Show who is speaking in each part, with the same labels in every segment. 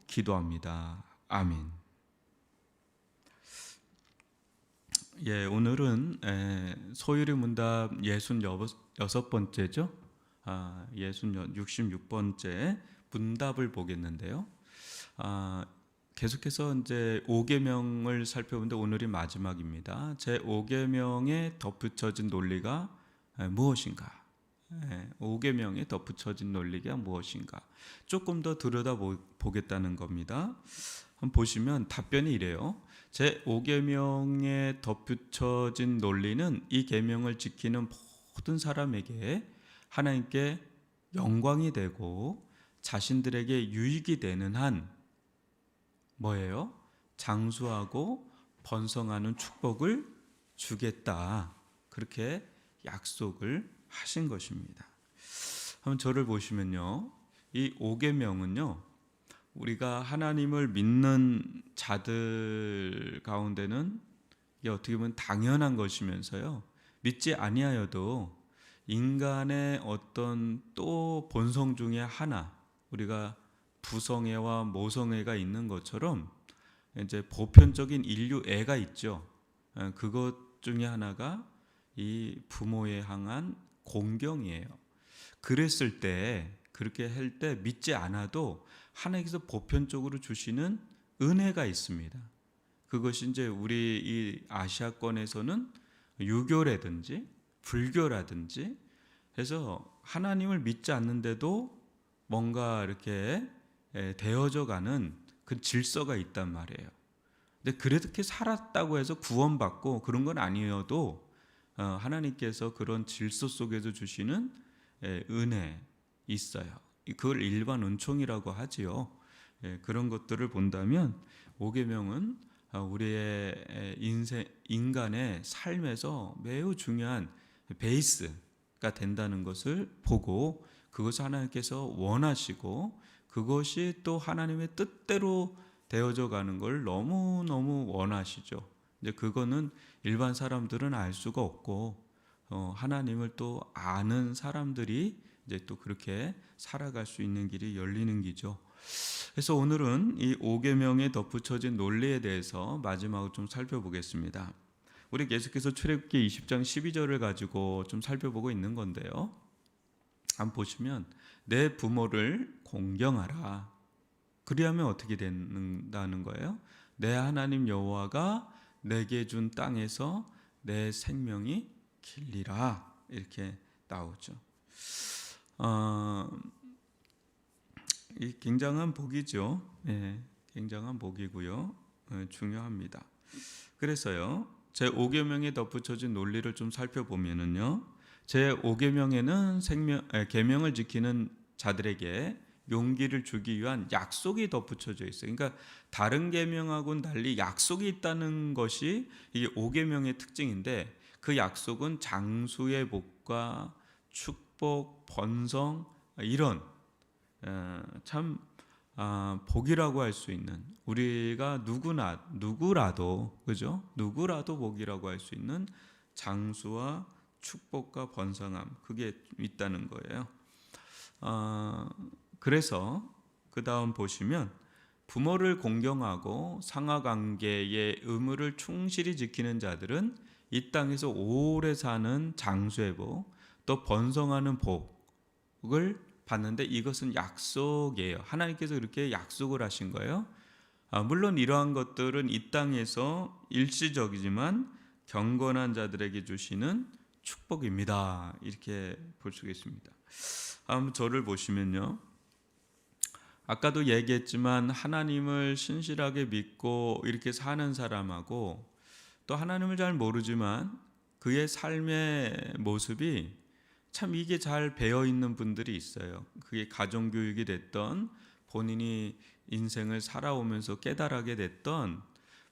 Speaker 1: 기도합니다. 아멘. 오늘은 소율의 문답 66번째죠. 66번째 문답을 보겠는데요. 계속해서 이제 5계명을 살펴보는데 오늘이 마지막입니다. 제 5계명에 덧붙여진 논리가 무엇인가? 5계명에 덧붙여진 논리가 무엇인가? 조금 더 들여다보겠다는 겁니다. 한번 보시면 답변이 이래요. 제 5계명에 덧붙여진 논리는 이 계명을 지키는 모든 사람에게 하나님께 영광이 되고 자신들에게 유익이 되는 한 뭐예요? 장수하고 번성하는 축복을 주겠다. 그렇게 약속을 하신 것입니다. 한번 저를 보시면요. 이 5계명은요. 우리가 하나님을 믿는 자들 가운데는 이게 어떻게 보면 당연한 것이면서요. 믿지 아니하여도 인간의 어떤 또 본성 중에 하나, 우리가 부성애와 모성애가 있는 것처럼 이제 보편적인 인류애가 있죠. 그것 중에 하나가 이 부모에 향한 공경이에요. 그랬을 때, 그렇게 할 때 믿지 않아도 하나님께서 보편적으로 주시는 은혜가 있습니다. 그것이 이제 우리 이 아시아권에서는 유교라든지 불교라든지 해서 하나님을 믿지 않는데도 뭔가 이렇게 되어져 가는 그 질서가 있단 말이에요. 근데 그렇게 살았다고 해서 구원받고 그런 건 아니어도 하나님께서 그런 질서 속에서 주시는 은혜 있어요. 그걸 일반 은총이라고 하지요. 그런 것들을 본다면 5계명은 우리의 인간의 삶에서 매우 중요한 베이스가 된다는 것을 보고 그것을 하나님께서 원하시고 그것이 또 하나님의 뜻대로 되어져 가는 걸 너무너무 원하시죠. 이제 그거는 일반 사람들은 알 수가 없고 하나님을 또 아는 사람들이 이제 또 그렇게 살아갈 수 있는 길이 열리는 길이죠. 그래서 오늘은 이 5계명에 덧붙여진 논리에 대해서 마지막으로 좀 살펴보겠습니다. 우리 계속해서 출애굽기 20장 12절을 가지고 좀 살펴보고 있는 건데요. 한번 보시면 내 부모를 공경하라. 그리하면 어떻게 된다는 거예요? 내 하나님 여호와가 내게 준 땅에서 내 생명이 길리라. 이렇게 나오죠. 이 굉장한 복이죠. 굉장한 복이고요. 중요합니다. 그래서요. 제 5계명에 덧붙여진 논리를 좀 살펴보면은요. 제 5계명에는 계명을 지키는 자들에게 용기를 주기 위한 약속이 덧붙여져 있어요. 그러니까 다른 계명하고는 달리 약속이 있다는 것이 이 5계명의 특징인데 그 약속은 장수의 복과 축복, 번성 이런 참 복이라고 할 수 있는 우리가 누구라도 그죠? 누구라도 복이라고 할 수 있는 장수와 축복과 번성함 그게 있다는 거예요. 그래서 그 다음 보시면 부모를 공경하고 상하관계의 의무를 충실히 지키는 자들은 이 땅에서 오래 사는 장수의 복, 또 번성하는 복을 받는데 이것은 약속이에요. 하나님께서 이렇게 약속을 하신 거예요. 물론 이러한 것들은 이 땅에서 일시적이지만 경건한 자들에게 주시는 축복입니다. 이렇게 볼 수 있습니다. 한번 저를 보시면요. 아까도 얘기했지만 하나님을 신실하게 믿고 이렇게 사는 사람하고 또 하나님을 잘 모르지만 그의 삶의 모습이 참 이게 잘 배어 있는 분들이 있어요. 그게 가정교육이 됐던 본인이 인생을 살아오면서 깨달하게 됐던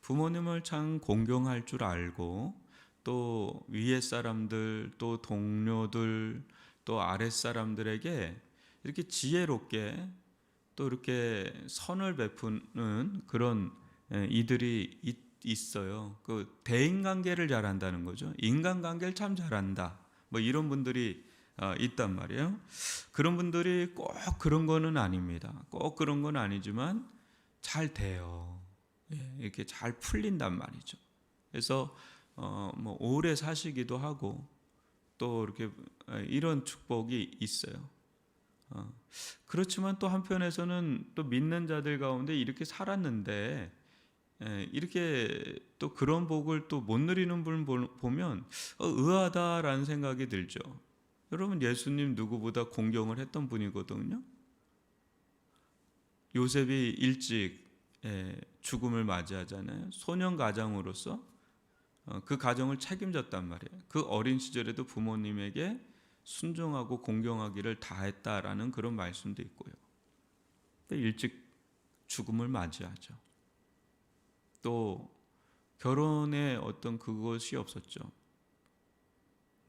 Speaker 1: 부모님을 참 공경할 줄 알고 또 위에 사람들 또 동료들 또 아랫 사람들에게 이렇게 지혜롭게 또 이렇게 선을 베푸는 그런 이들이 있어요. 그 대인관계를 잘한다는 거죠. 인간관계를 참 잘한다. 뭐 이런 분들이 있단 말이에요. 그런 분들이 꼭 그런 거는 아닙니다. 꼭 그런 건 아니지만 잘 돼요. 이렇게 잘 풀린단 말이죠. 그래서 뭐 오래 사시기도 하고 또 이렇게 이런 축복이 있어요. 그렇지만 또 한편에서는 또 믿는 자들 가운데 이렇게 살았는데 이렇게 또 그런 복을 또 못 누리는 분 보면 의아하다라는 생각이 들죠. 여러분 예수님 누구보다 공경을 했던 분이거든요. 요셉이 일찍 죽음을 맞이하잖아요. 소년 가장으로서 그 가정을 책임졌단 말이에요. 그 어린 시절에도 부모님에게 순종하고 공경하기를 다했다라는 그런 말씀도 있고요. 일찍 죽음을 맞이하죠. 또 결혼에 어떤 그것이 없었죠.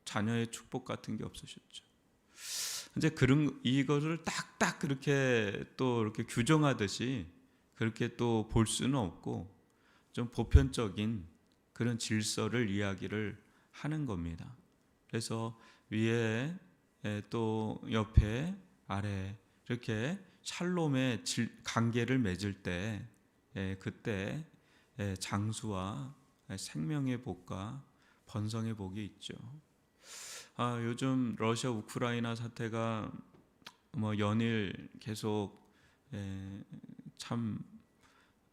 Speaker 1: 자녀의 축복 같은 게 없으셨죠. 이제 그런 이것을 딱딱 그렇게 또 이렇게 규정하듯이 그렇게 또 볼 수는 없고 좀 보편적인 그런 질서를 이야기를 하는 겁니다. 그래서 위에 또 옆에 아래 이렇게 샬롬의 관계를 맺을 때 그때 장수와 생명의 복과 번성의 복이 있죠. 요즘 러시아 우크라이나 사태가 뭐 연일 계속 참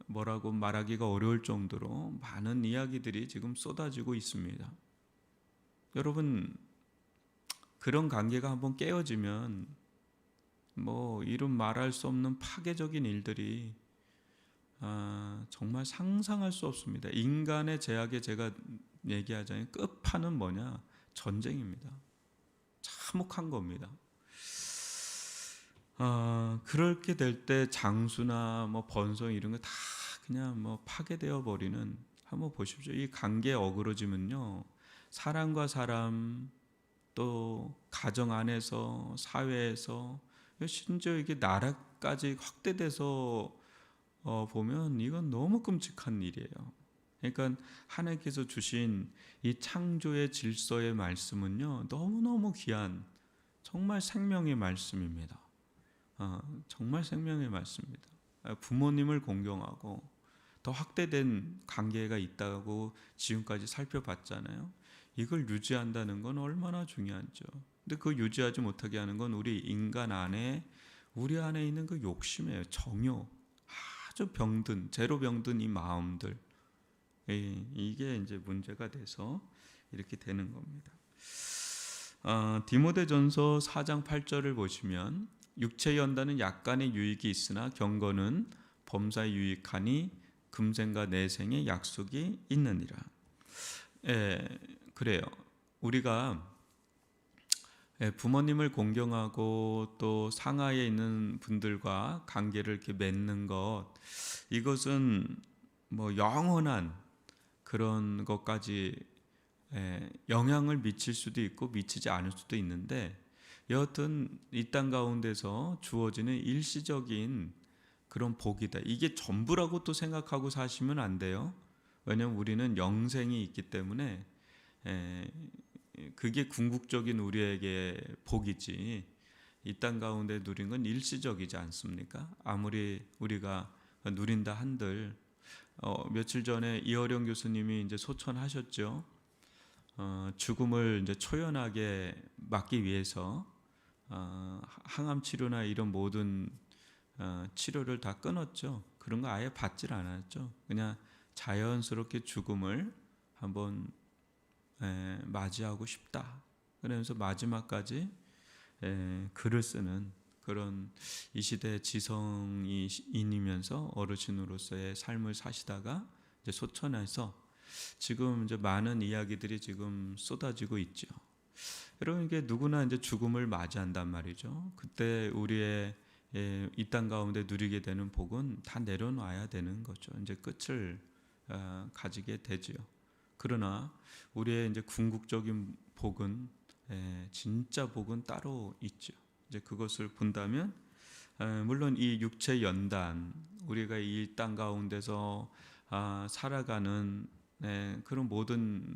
Speaker 1: 뭐라고 말하기가 어려울 정도로 많은 이야기들이 지금 쏟아지고 있습니다. 여러분 그런 관계가 한번 깨어지면 뭐 이름 말할 수 없는 파괴적인 일들이 정말 상상할 수 없습니다. 인간의 제약에 제가 얘기하자면 끝판은 뭐냐? 전쟁입니다. 참혹한 겁니다. 그렇게 될 때 장수나 뭐 번성 이런 거 다 그냥 뭐 파괴되어 버리는 한번 보십시오. 이 관계 어그러지면요, 사람과 사람 또 가정 안에서 사회에서 심지어 이게 나라까지 확대돼서 보면 이건 너무 끔찍한 일이에요. 그러니까 하나님께서 주신 이 창조의 질서의 말씀은요, 너무너무 귀한 정말 생명의 말씀입니다. 정말 생명의 말씀입니다. 부모님을 공경하고 더 확대된 관계가 있다고 지금까지 살펴봤잖아요. 이걸 유지한다는 건 얼마나 중요한죠. 근데 그 유지하지 못하게 하는 건 우리 인간 안에 우리 안에 있는 그 욕심이에요. 정욕, 아주 병든 제로 병든 이 마음들, 이게 이제 문제가 돼서 이렇게 되는 겁니다. 디모데전서 4장 8절을 보시면 육체 연단은 약간의 유익이 있으나 경건은 범사에 유익하니 금생과 내생의 약속이 있느니라. 그래요. 우리가 부모님을 공경하고 또 상하에 있는 분들과 관계를 이렇게 맺는 것, 이것은 뭐 영원한 그런 것까지 영향을 미칠 수도 있고 미치지 않을 수도 있는데, 여하튼 이 땅 가운데서 주어지는 일시적인 그런 복이다. 이게 전부라고 또 생각하고 사시면 안 돼요. 왜냐하면 우리는 영생이 있기 때문에 그게 궁극적인 우리에게 복이지, 이 땅 가운데 누린 건 일시적이지 않습니까? 아무리 우리가 누린다 한들 며칠 전에 이어령 교수님이 이제 소천하셨죠. 죽음을 이제 초연하게 막기 위해서 항암 치료나 이런 모든 치료를 다 끊었죠. 그런 거 아예 받질 않았죠. 그냥 자연스럽게 죽음을 한번 맞이하고 싶다. 그러면서 마지막까지 글을 쓰는 그런 이 시대 지성인이면서 어르신으로서의 삶을 사시다가 이제 소천해서 지금 이제 많은 이야기들이 지금 쏟아지고 있죠. 여러분 이게 누구나 이제 죽음을 맞이한단 말이죠. 그때 우리의 이 땅 가운데 누리게 되는 복은 다 내려놔야 되는 거죠. 이제 끝을 가지게 되지요. 그러나 우리의 이제 궁극적인 복은 진짜 복은 따로 있죠. 이제 그것을 본다면 물론 이 육체 연단, 우리가 이 땅 가운데서 살아가는 그런 모든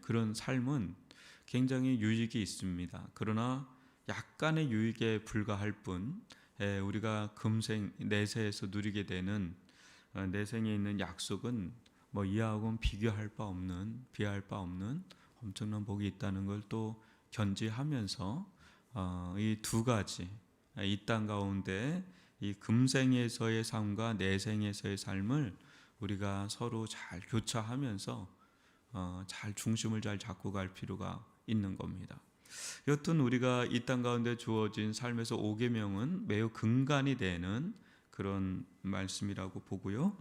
Speaker 1: 그런 삶은 굉장히 유익이 있습니다. 그러나 약간의 유익에 불과할 뿐, 우리가 금생 내세에서 누리게 되는 내생에 있는 약속은 뭐 이하고는 비교할 바 없는 비할 바 없는 엄청난 복이 있다는 걸 또 견지하면서 이 두 가지 이 땅 가운데 이 금생에서의 삶과 내생에서의 삶을 우리가 서로 잘 교차하면서 잘 중심을 잘 잡고 갈 필요가 있는 겁니다. 여튼 우리가 이 땅 가운데 주어진 삶에서 5계명은 매우 근간이 되는 그런 말씀이라고 보고요.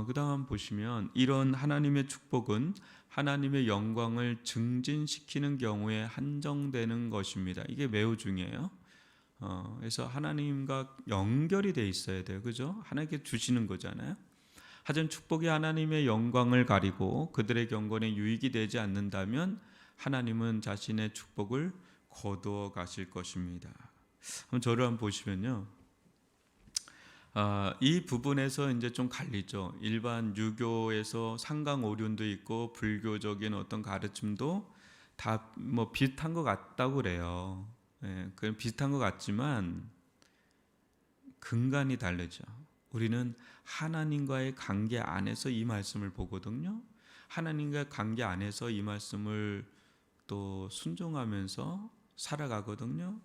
Speaker 1: 그 다음 보시면 이런 하나님의 축복은 하나님의 영광을 증진시키는 경우에 한정되는 것입니다. 이게 매우 중요해요. 그래서 하나님과 연결이 돼 있어야 돼요. 그죠? 하나님께 주시는 거잖아요. 하지만 축복이 하나님의 영광을 가리고 그들의 경건에 유익이 되지 않는다면 하나님은 자신의 축복을 거두어 가실 것입니다. 한번 저를 한번 보시면요. 이 부분에서 이제 좀 갈리죠. 일반 유교에서 상강오륜도 있고 불교적인 어떤 가르침도 다 뭐 비슷한 것 같다고 그래요. 그 비슷한 것 같지만 근간이 다르죠. 우리는 하나님과의 관계 안에서 이 말씀을 보거든요. 하나님과의 관계 안에서 이 말씀을 또 순종하면서 살아가거든요.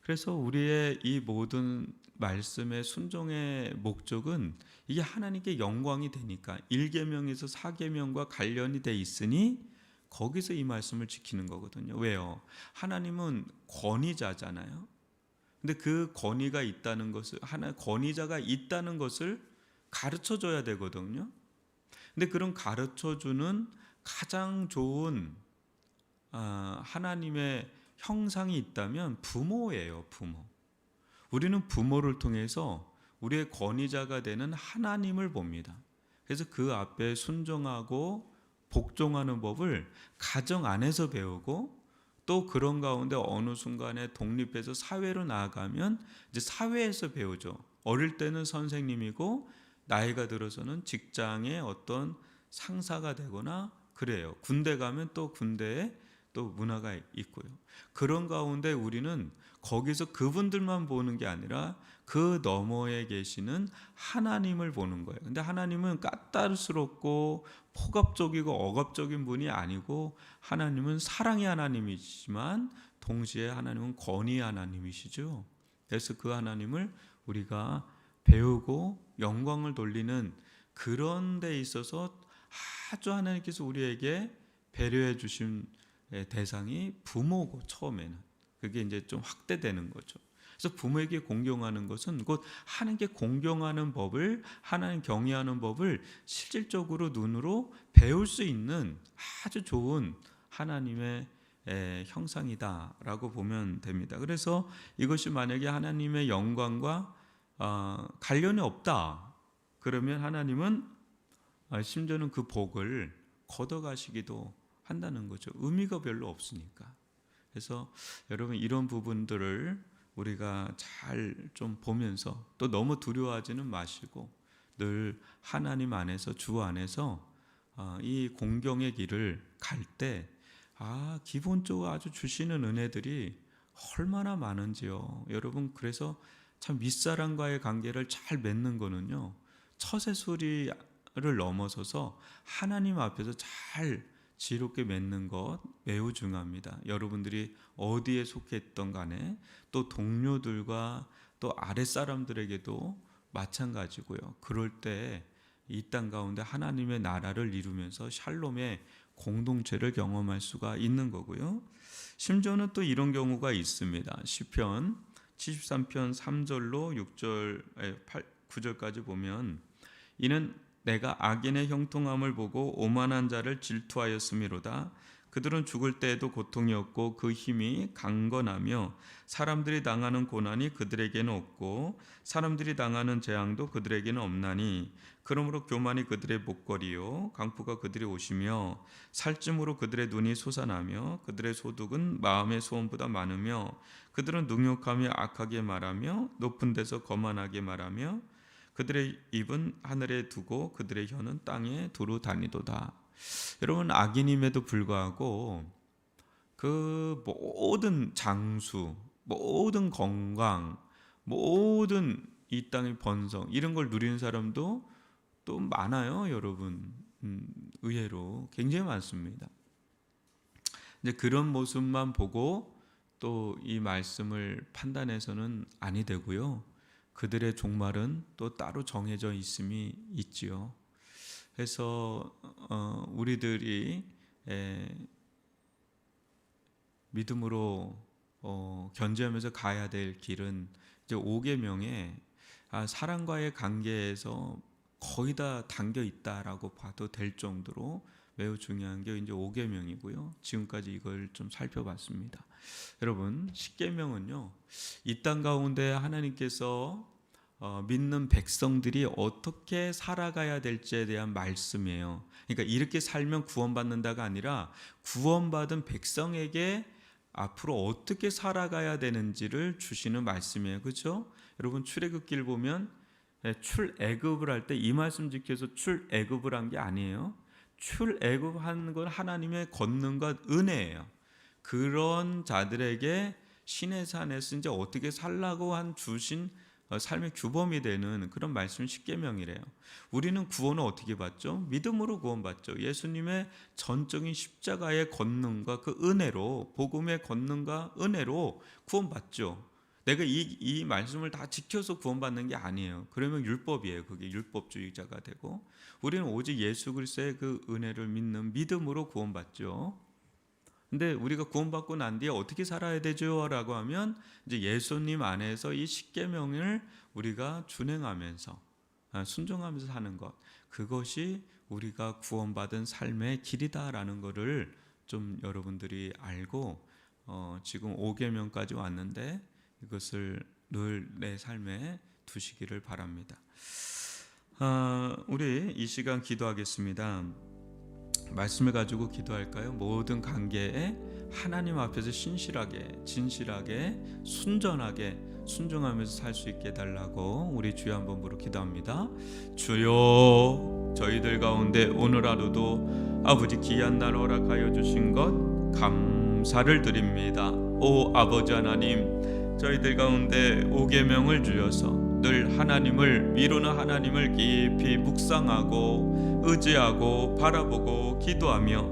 Speaker 1: 그래서 우리의 이 모든 말씀의 순종의 목적은 이게 하나님께 영광이 되니까 1계명에서 4계명과 관련이 돼 있으니 거기서 이 말씀을 지키는 거거든요. 왜요? 하나님은 권위자잖아요. 근데 그 권위가 있다는 것을 권위자가 있다는 것을 가르쳐 줘야 되거든요. 근데 그런 가르쳐 주는 가장 좋은 하나님의 형상이 있다면 부모예요. 부모. 우리는 부모를 통해서 우리의 권위자가 되는 하나님을 봅니다. 그래서 그 앞에 순종하고 복종하는 법을 가정 안에서 배우고 또 그런 가운데 어느 순간에 독립해서 사회로 나아가면 이제 사회에서 배우죠. 어릴 때는 선생님이고 나이가 들어서는 직장의 어떤 상사가 되거나 그래요. 군대 가면 또 군대에 또 문화가 있고요. 그런 가운데 우리는 거기서 그분들만 보는 게 아니라 그 너머에 계시는 하나님을 보는 거예요. 근데 하나님은 까다롭고 폭압적이고 억압적인 분이 아니고 하나님은 사랑의 하나님이지만 동시에 하나님은 권위의 하나님이시죠. 그래서 그 하나님을 우리가 배우고 영광을 돌리는 그런 데 있어서 아주 하나님께서 우리에게 배려해 주신 대상이 부모고 처음에는 그게 이제 좀 확대되는 거죠. 그래서 부모에게 공경하는 것은 곧 하나님께 공경하는 법을 하나님 경외하는 법을 실질적으로 눈으로 배울 수 있는 아주 좋은 하나님의 형상이다라고 보면 됩니다. 그래서 이것이 만약에 하나님의 영광과 관련이 없다 그러면 하나님은 심지어는 그 복을 걷어가시기도 한다는 거죠. 의미가 별로 없으니까. 그래서 여러분 이런 부분들을 우리가 잘 좀 보면서 또 너무 두려워하지는 마시고 늘 하나님 안에서 주 안에서 이 공경의 길을 갈 때 기본적으로 아주 주시는 은혜들이 얼마나 많은지요. 여러분 그래서 참 윗사람과의 관계를 잘 맺는 거는요. 처세술이를 넘어서서 하나님 앞에서 잘 지혜롭게 맺는 것 매우 중요합니다. 여러분들이 어디에 속했던 간에 또 동료들과 또 아랫사람들에게도 마찬가지고요. 그럴 때 이 땅 가운데 하나님의 나라를 이루면서 샬롬의 공동체를 경험할 수가 있는 거고요. 심지어는 또 이런 경우가 있습니다. 시편 73편 3절로 6절 9절까지 보면 이는 내가 악인의 형통함을 보고 오만한 자를 질투하였음이로다. 그들은 죽을 때에도 고통이 없고 그 힘이 강건하며 사람들이 당하는 고난이 그들에게는 없고 사람들이 당하는 재앙도 그들에게는 없나니 그러므로 교만이 그들의 목걸이요 강포가 그들의 옷이며 살찜으로 그들의 눈이 솟아나며 그들의 소득은 마음의 소원보다 많으며 그들은 능욕하며 악하게 말하며 높은 데서 거만하게 말하며 그들의 입은 하늘에 두고 그들의 혀는 땅에 두루 다니도다. 여러분 악인임에도 불구하고 그 모든 장수, 모든 건강, 모든 이 땅의 번성 이런 걸 누리는 사람도 또 많아요, 여러분. 의외로 굉장히 많습니다. 이제 그런 모습만 보고 또 이 말씀을 판단해서는 아니 되고요. 그들의 종말은 또 따로 정해져 있음이 있지요. 그래서 우리들이 믿음으로 견지하면서 가야 될 길은 이제 5계명에 사랑과의 관계에서 거의 다 담겨 있다라고 봐도 될 정도로 매우 중요한 게 이제 5계명이고요. 지금까지 이걸 좀 살펴봤습니다. 여러분, 10계명은요. 이 땅 가운데 하나님께서 믿는 백성들이 어떻게 살아가야 될지에 대한 말씀이에요. 그러니까 이렇게 살면 구원받는다가 아니라 구원받은 백성에게 앞으로 어떻게 살아가야 되는지를 주시는 말씀이에요. 그렇죠? 여러분, 출애굽기를 보면 출애굽을 할 때 이 말씀 지켜서 출애굽을 한 게 아니에요. 출애굽한 건 하나님의 권능과 은혜예요. 그런 자들에게 신의 산에서 이제 어떻게 살라고 한 주신 삶의 규범이 되는 그런 말씀 10계명이래요. 우리는 구원을 어떻게 받죠? 믿음으로 구원받죠. 예수님의 전적인 십자가의 권능과 그 은혜로, 복음의 권능과 은혜로 구원받죠. 내가 이 말씀을 다 지켜서 구원받는 게 아니에요. 그러면 율법이에요. 그게 율법주의자가 되고, 우리는 오직 예수 그리스도의 그 은혜를 믿는 믿음으로 구원받죠. 근데 우리가 구원받고 난 뒤에 어떻게 살아야 되죠? 라고 하면 이제 예수님 안에서 이 10계명을 우리가 준행하면서 순종하면서 사는 것, 그것이 우리가 구원받은 삶의 길이다라는 것을 좀 여러분들이 알고 지금 5계명까지 왔는데 이것을 늘 내 삶에 두시기를 바랍니다. 우리 이 시간 기도하겠습니다. 말씀을 가지고 기도할까요? 모든 관계에 하나님 앞에서 신실하게, 진실하게, 순전하게 순종하면서 살 수 있게 해달라고 우리 주여 한번 부르 기도합니다. 주여, 저희들 가운데 오늘 하루도 아버지 귀한 날 허락하여 주신 것 감사를 드립니다. 오 아버지 하나님, 저희들 가운데 5계명을 주셔서 늘 하나님을, 미루는 하나님을 깊이 묵상하고 의지하고 바라보고 기도하며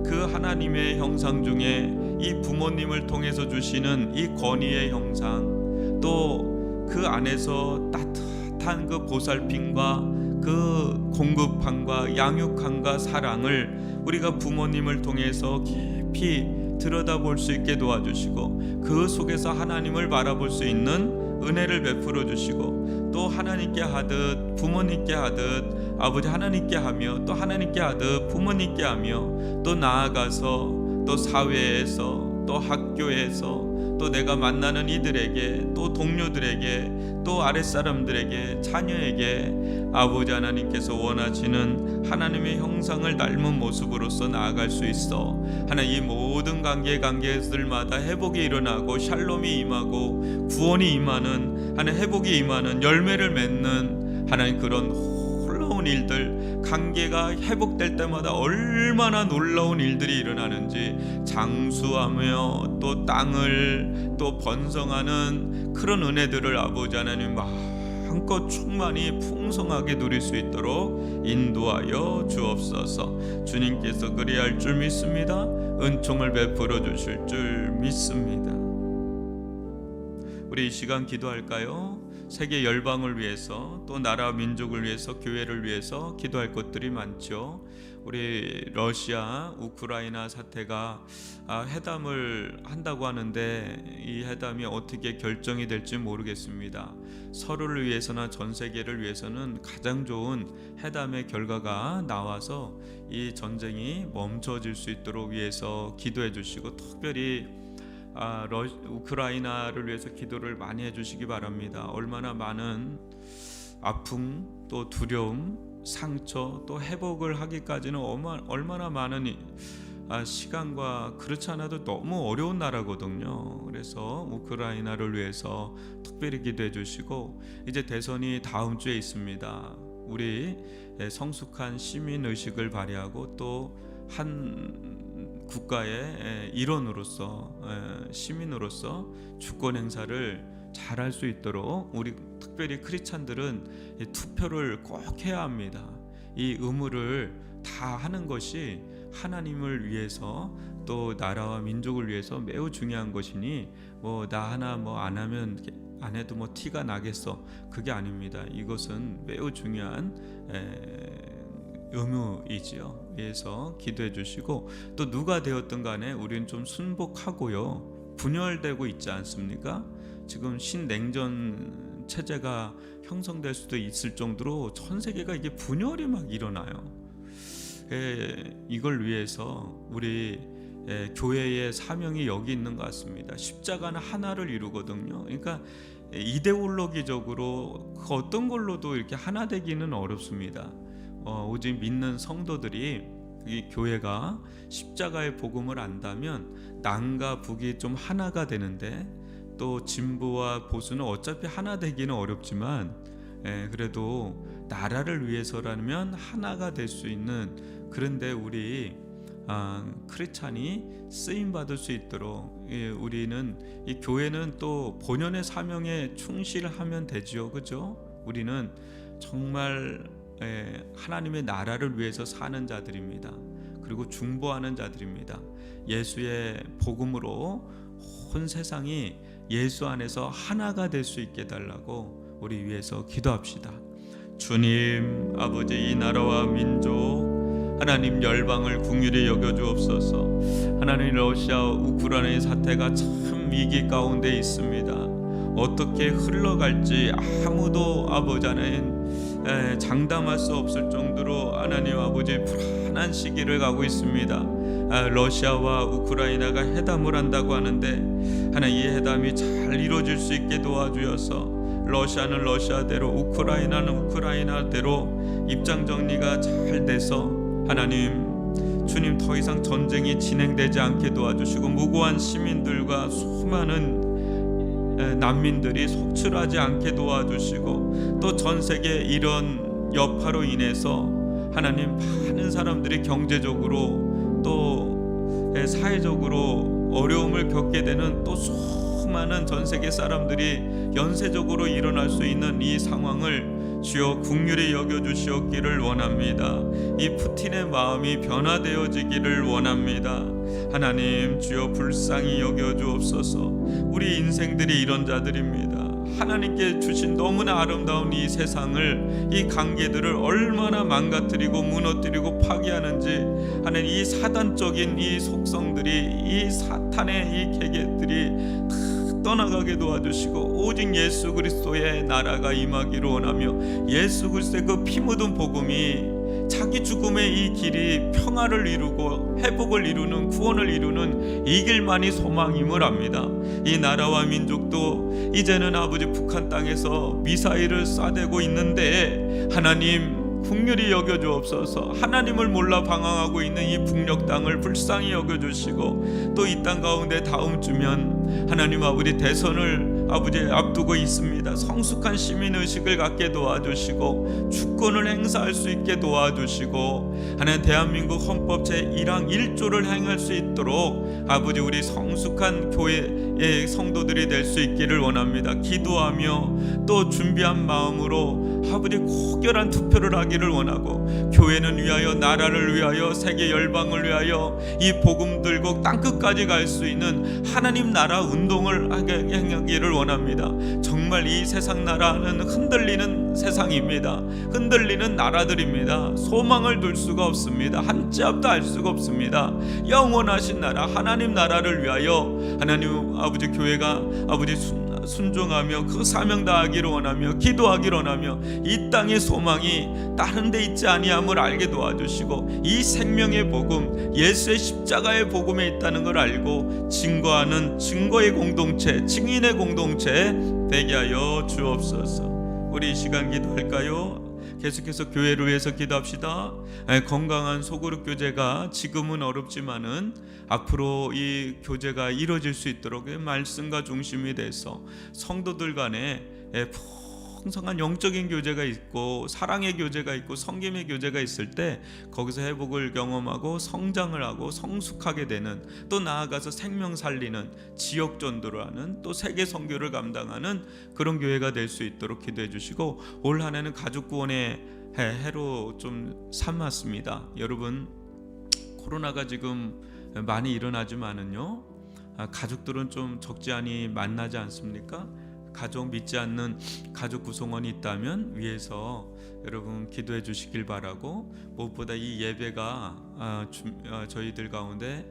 Speaker 1: 그 하나님의 형상 중에 이 부모님을 통해서 주시는 이 권위의 형상, 또 그 안에서 따뜻한 그 보살핌과 그 공급함과 양육함과 사랑을 우리가 부모님을 통해서 깊이 들여다볼 수 있게 도와주시고, 그 속에서 하나님을 바라볼 수 있는 은혜를 베풀어 주시고, 또 하나님께 하듯 부모님께 하듯 아버지 하나님께 하며, 또 하나님께 하듯 부모님께 하며, 또 나아가서 또 사회에서 또 학교에서 또 내가 만나는 이들에게, 또 동료들에게, 또 아랫사람들에게, 자녀에게 아버지 하나님께서 원하시는 하나님의 형상을 닮은 모습으로서 나아갈 수 있어 하나님, 이 모든 관계들마다 회복이 일어나고 샬롬이 임하고 구원이 임하는 하나님, 회복이 임하는 열매를 맺는 하나님, 그런 놀라운 일들, 관계가 회복될 때마다 얼마나 놀라운 일들이 일어나는지 장수하며 또 땅을 또 번성하는 그런 은혜들을 아버지 하나님 마음껏 충만히 풍성하게 누릴 수 있도록 인도하여 주옵소서. 주님께서 그리할 줄 믿습니다. 은총을 베풀어 주실 줄 믿습니다. 우리 이 시간 기도할까요? 세계 열방을 위해서, 또 나라 민족을 위해서, 교회를 위해서 기도할 것들이 많죠. 우리 러시아 우크라이나 사태가 회담을 한다고 하는데 이 회담이 어떻게 결정이 될지 모르겠습니다. 서로를 위해서나 전 세계를 위해서는 가장 좋은 회담의 결과가 나와서 이 전쟁이 멈춰질 수 있도록 위해서 기도해 주시고, 특별히 우크라이나를 위해서 기도를 많이 해주시기 바랍니다. 얼마나 많은 아픔, 또 두려움, 상처, 또 회복을 하기까지는 얼마나 많은 시간과, 그렇지 않아도 너무 어려운 나라거든요. 그래서 우크라이나를 위해서 특별히 기도해 주시고, 이제 대선이 다음 주에 있습니다. 우리 성숙한 시민의식을 발휘하고 또 한 국가의 일원으로서, 시민으로서 주권 행사를 잘할 수 있도록 우리 특별히 크리스찬들은 이 투표를 꼭 해야 합니다. 이 의무를 다 하는 것이 하나님을 위해서 또 나라와 민족을 위해서 매우 중요한 것이니 나 하나 안 하면 안 해도 티가 나겠어, 그게 아닙니다. 이것은 매우 중요한 의무이지요. 위해서 기도해 주시고, 또 누가 되었든 간에 우리는 좀 순복하고요. 분열되고 있지 않습니까? 지금 신냉전 체제가 형성될 수도 있을 정도로 전 세계가 이게 분열이 막 일어나요. 이걸 위해서 우리 교회의 사명이 여기 있는 것 같습니다. 십자가는 하나를 이루거든요. 그러니까 이데올로기적으로 그 어떤 걸로도 이렇게 하나 되기는 어렵습니다. 오직 믿는 성도들이 이 교회가 십자가의 복음을 안다면 남과 북이 좀 하나가 되는데, 또 진보와 보수는 어차피 하나 되기는 어렵지만 그래도 나라를 위해서라면 하나가 될 수 있는, 그런데 우리 크리스찬이 쓰임 받을 수 있도록 우리는, 이 교회는 또 본연의 사명에 충실하면 되지요, 그죠? 우리는 정말 하나님의 나라를 위해서 사는 자들입니다. 그리고 중보하는 자들입니다. 예수의 복음으로 온 세상이 예수 안에서 하나가 될 수 있게 해달라고 우리 위해서 기도합시다. 주님 아버지, 이 나라와 민족 하나님 열방을 긍휼히 여겨주옵소서. 하나님, 러시아 우크라이나의 사태가 참 위기 가운데 있습니다. 어떻게 흘러갈지 아무도 아버지 하나님 장담할 수 없을 정도로 하나님 아버지 불안한 시기를 가고 있습니다. 러시아와 우크라이나가 회담을 한다고 하는데 하나님, 이 회담이 잘 이루어질 수 있게 도와주셔서 러시아는 러시아대로, 우크라이나는 우크라이나대로 입장 정리가 잘 돼서 하나님, 주님, 더 이상 전쟁이 진행되지 않게 도와주시고 무고한 시민들과 수많은 난민들이 속출하지 않게 도와주시고, 또 전 세계 이런 여파로 인해서 하나님, 많은 사람들이 경제적으로 또 사회적으로 어려움을 겪게 되는, 또 수많은 전 세계 사람들이 연쇄적으로 일어날 수 있는 이 상황을 주여 긍휼히 여겨주시옵기를 원합니다. 이 푸틴의 마음이 변화되어지기를 원합니다. 하나님, 주여 불쌍히 여겨주옵소서. 우리 인생들이 이런 자들입니다. 하나님께 주신 너무나 아름다운 이 세상을, 이 관계들을 얼마나 망가뜨리고 무너뜨리고 파괴하는지 하는 이 사단적인 이 속성들이, 이 사탄의 이 계계들이 떠나가게 도와주시고, 오직 예수 그리스도의 나라가 임하기를 원하며, 예수 그리스도의 그 피 묻은 복음이 자기 죽음의 이 길이 평화를 이루고 회복을 이루는, 구원을 이루는 이 길만이 소망임을 압니다. 이 나라와 민족도 이제는 아버지 북한 땅에서 미사일을 쏴대고 있는데 하나님, 긍휼히 여겨주옵소서. 하나님을 몰라 방황하고 있는 이 북녘 땅을 불쌍히 여겨주시고, 또 이 땅 가운데 다음 주면 하나님 아버지 대선을 아버지 앞두고 있습니다. 성숙한 시민의식을 갖게 도와주시고 주권을 행사할 수 있게 도와주시고, 하나님 대한민국 헌법 제1항 1조를 행할 수 있도록 아버지 우리 성숙한 교회의 성도들이 될 수 있기를 원합니다. 기도하며 또 준비한 마음으로 아버지 고결한 투표를 하기를 원하고, 교회는 위하여, 나라를 위하여, 세계 열방을 위하여 이 복음 들고 땅끝까지 갈 수 있는 하나님 나라 운동을 행하기를 원합니다. 정말 이 세상 나라는 흔들리는 세상입니다. 흔들리는 나라들입니다. 소망을 둘 수가 없습니다. 한 치 앞도 알 수가 없습니다. 영원하신 나라 하나님 나라를 위하여 하나님 아버지 교회가 아버지 순종하며 그 사명 다하기를 원하며 기도하기를 원하며, 이 땅의 소망이 다른 데 있지 아니함을 알게 도와주시고, 이 생명의 복음, 예수의 십자가의 복음에 있다는 걸 알고 증거하는 증거의 공동체, 증인의 공동체 되게 하여 주옵소서. 우리 이 시간 기도할까요? 계속해서 교회를 위해서 기도합시다. 건강한 소그룹 교제가 지금은 어렵지만은 앞으로 이 교제가 이루어질 수 있도록 말씀과 중심이 돼서 성도들 간에 풍성한 영적인 교제가 있고 사랑의 교제가 있고 섬김의 교제가 있을 때 거기서 회복을 경험하고 성장을 하고 성숙하게 되는, 또 나아가서 생명 살리는 지역 전도를 하는, 또 세계 선교를 감당하는 그런 교회가 될 수 있도록 기도해 주시고, 올 한 해는 가족 구원의 해로 좀 삼았습니다. 여러분, 코로나가 지금 많이 일어나지만은요, 가족들은 좀 적지 않이 만나지 않습니까? 가족 믿지 않는 가족 구성원이 있다면 위에서 여러분 기도해 주시길 바라고, 무엇보다 이 예배가 저희들 가운데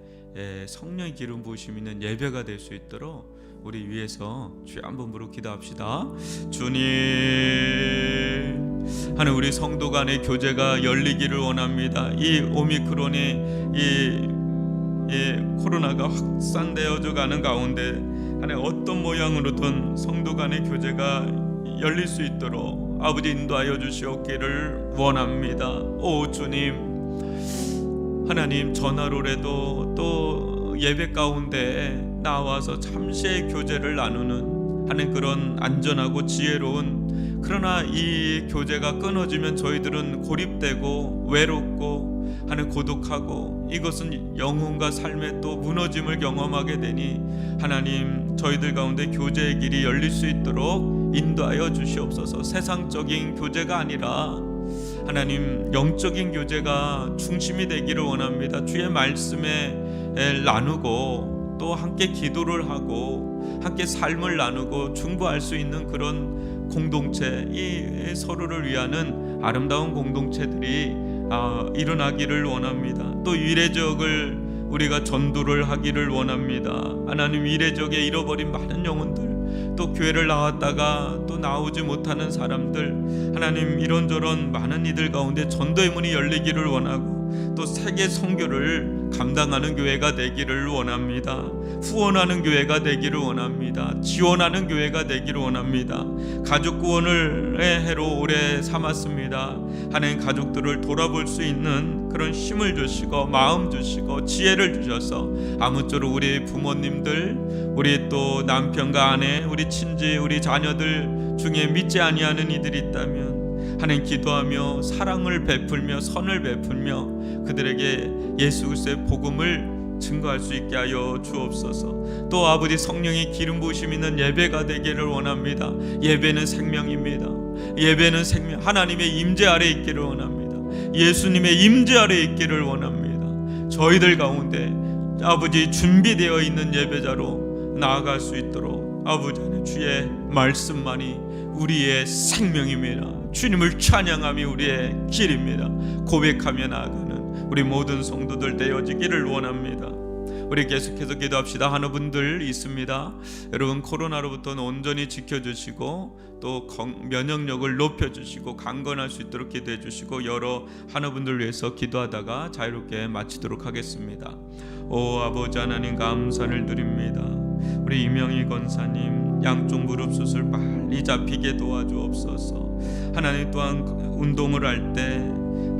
Speaker 1: 성령의 기름 부으심 있는 예배가 될 수 있도록 우리 위에서 주여 한번 부르고 기도합시다. 주님, 하는 우리 성도 간의 교제가 열리기를 원합니다. 이 오미크론이 이 코로나가 확산되어져 가는 가운데 하나님 어떤 모양으로든 성도 간의 교제가 열릴 수 있도록 아버지 인도하여 주시옵기를 원합니다. 오 주님, 하나님 전화로라도 또 예배 가운데 나와서 잠시의 교제를 나누는 하는 그런 안전하고 지혜로운, 그러나 이 교제가 끊어지면 저희들은 고립되고 외롭고 하는 고독하고, 이것은 영혼과 삶의 또 무너짐을 경험하게 되니 하나님 저희들 가운데 교제의 길이 열릴 수 있도록 인도하여 주시옵소서. 세상적인 교제가 아니라 하나님 영적인 교제가 중심이 되기를 원합니다. 주의 말씀에 나누고 또 함께 기도를 하고 함께 삶을 나누고 중보할 수 있는 그런 공동체, 이 서로를 위하는 아름다운 공동체들이 일어나기를 원합니다. 또 위례적을 우리가 전도를 하기를 원합니다. 하나님, 위례적에 잃어버린 많은 영혼들, 또 교회를 나왔다가 또 나오지 못하는 사람들, 하나님 이런저런 많은 이들 가운데 전도의 문이 열리기를 원하고, 또 세계 선교를 감당하는 교회가 되기를 원합니다. 후원하는 교회가 되기를 원합니다. 지원하는 교회가 되기를 원합니다. 가족 구원을 해로 오래 삼았습니다. 하나님, 가족들을 돌아볼 수 있는 그런 힘을 주시고 마음 주시고 지혜를 주셔서 아무쪼록 우리 부모님들, 우리 또 남편과 아내, 우리 친지, 우리 자녀들 중에 믿지 아니하는 이들이 있다면 하나님 기도하며 사랑을 베풀며 선을 베풀며 그들에게 예수 그리스도의 복음을 증거할 수 있게 하여 주옵소서. 또 아버지 성령의 기름 부으심 있는 예배가 되기를 원합니다. 예배는 생명입니다. 예배는 생명, 하나님의 임재 아래 있기를 원합니다. 예수님의 임재 아래 있기를 원합니다. 저희들 가운데 아버지 준비되어 있는 예배자로 나아갈 수 있도록 아버지 안에 주의 말씀만이 우리의 생명입니다. 주님을 찬양함이 우리의 길입니다. 고백하며 나아가는 우리 모든 성도들 되어지기를 원합니다. 우리 계속해서 기도합시다. 하는 분들 있습니다. 여러분, 코로나로부터는 온전히 지켜주시고 또 면역력을 높여주시고 강건할 수 있도록 기도해 주시고, 여러 하는 분들 위해서 기도하다가 자유롭게 마치도록 하겠습니다. 오 아버지 하나님, 감사를 드립니다. 우리 이명희 권사님 양쪽 무릎 수술 빨리 잡히게 도와주옵소서. 하나님, 또한 운동을 할 때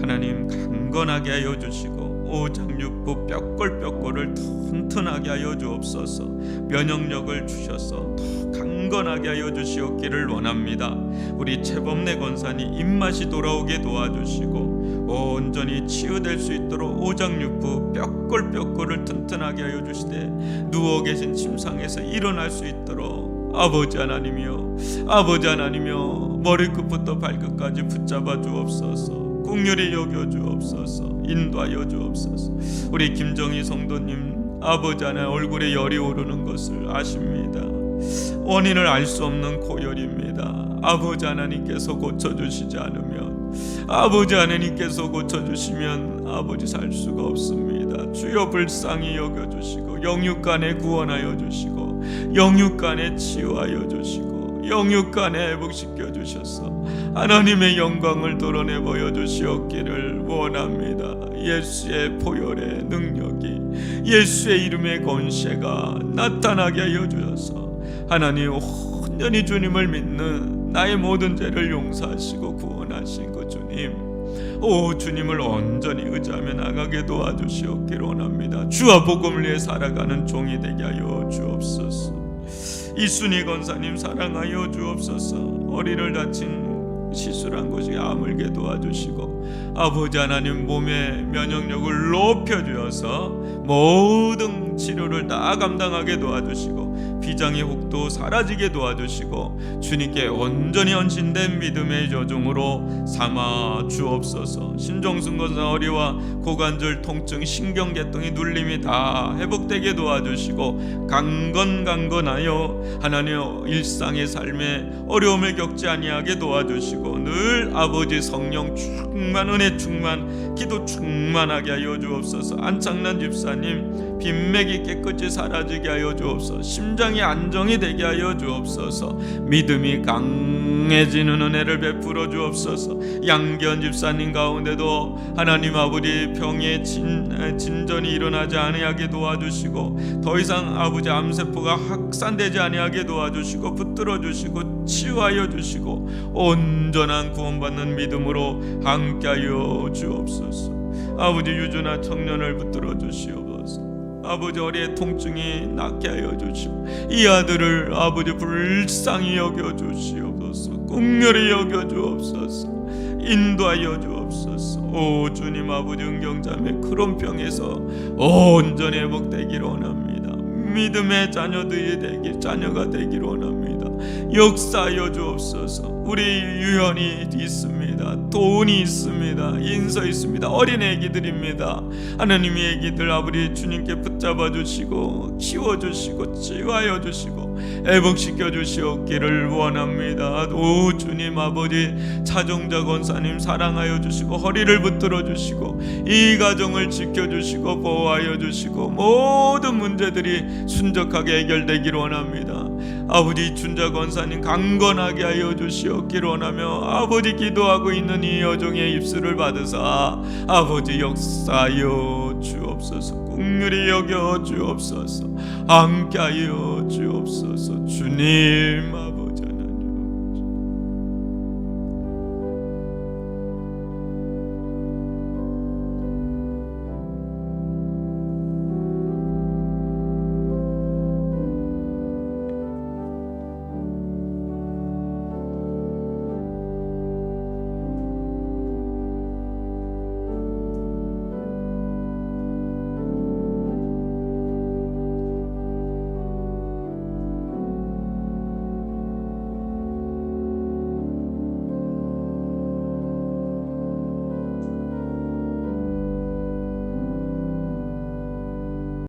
Speaker 1: 하나님 강건하게 하여 주시고 오장육부 뼈골뼈골을 튼튼하게 하여 주옵소서. 면역력을 주셔서 더 강건하게 하여 주시옵기를 원합니다. 우리 최범래 권사님 입맛이 돌아오게 도와주시고 온전히 치유될 수 있도록 오장육부 뼈골뼈골을 튼튼하게 하여 주시되 누워 계신 침상에서 일어날 수 있도록 아버지 하나님이여, 아버지 하나님이여, 머리끝부터 발끝까지 붙잡아 주옵소서. 긍휼히 여겨 주옵소서. 인도하여 주옵소서. 우리 김정희 성도님 아버지 하나님 얼굴에 열이 오르는 것을 아십니다. 원인을 알 수 없는 고열입니다. 아버지 하나님께서 고쳐주시지 않으면, 아버지 하나님께서 고쳐주시면 아버지 살 수가 없습니다. 주여 불쌍히 여겨주시고 영육간에 구원하여 주시고 영육간에 치유하여 주시고 영육간에 회복시켜 주셔서 하나님의 영광을 드러내 보여주시옵기를 원합니다. 예수의 보혈의 능력이, 예수의 이름의 권세가 나타나게 하여 주셔서 하나님 온전히 주님을 믿는 나의 모든 죄를 용서하시고 구원하시고 주님, 오 주님을 온전히 의지하며 나가게 도와주시옵기를 원합니다. 주와 복음을 위해 살아가는 종이 되게 하여 주옵소서. 이순희 권사님 사랑하여 주옵소서. 허리를 다친 시술한 곳이 아물게 도와주시고 아버지 하나님 몸의 면역력을 높여주어서 모든 치료를 다 감당하게 도와주시고 비장의 혹도 사라지게 도와주시고 주님께 온전히 헌신된 믿음의 여종으로 삼아 주옵소서. 신종순 권사 허리와 고관절 통증, 신경계통이 눌림이 다 회복되게 도와주시고 강건하여 하나님 일상의 삶에 어려움을 겪지 아니하게 도와주시고 늘 아버지 성령 충만, 은혜 충만, 기도 충만하게 하여 주옵소서. 안창란 집사님 빈맥이 깨끗이 사라지게 하여 주옵소서. 심장이 안정이 되게 하여 주옵소서. 믿음이 강해지는 은혜를 베풀어 주옵소서. 양기현 집사님 가운데도 하나님 아버지 병의 진전이 일어나지 아니하게 도와주시고 더 이상 아버지 암세포가 확산되지 아니하게 도와주시고 붙들어 주시고 치유하여 주시고 온전한 구원받는 믿음으로 함께하여 주옵소서. 아버지 유주나 청년을 붙들어 주시옵소서. 아버지 허리의 통증이 낫게 하여 주시고 이 아들을 아버지 불쌍히 여겨 주시옵소서. 긍휼히 여겨 주옵소서. 인도하여 주옵소서. 오 주님 아버지 은경자매 크론병에서 온전히 회복되기를 원합니다. 믿음의 자녀가 되기를 원합니다. 역사하여 주옵소서. 우리 유연이 있습니다. 돈이 있습니다. 인서 있습니다. 어린 애기들입니다. 하나님의 애기들 아버지 주님께 붙잡아 주시고 키워주시고 치유하여 주시고 회복시켜 주시옵기를 원합니다. 오 주님 아버지 차종자 권사님 사랑하여 주시고 허리를 붙들어 주시고 이 가정을 지켜주시고 보호하여 주시고 모든 문제들이 순적하게 해결되기를 원합니다. 아버지 준자 권사님 강건하게 하여 주시옵기를 원하며 아버지 기도하고 있는 이 여종의 입술을 받으사 아버지 역사하여 주옵소서. 긍휼히 여겨 주옵소서. 함께하여 주옵소서. 주님 아버지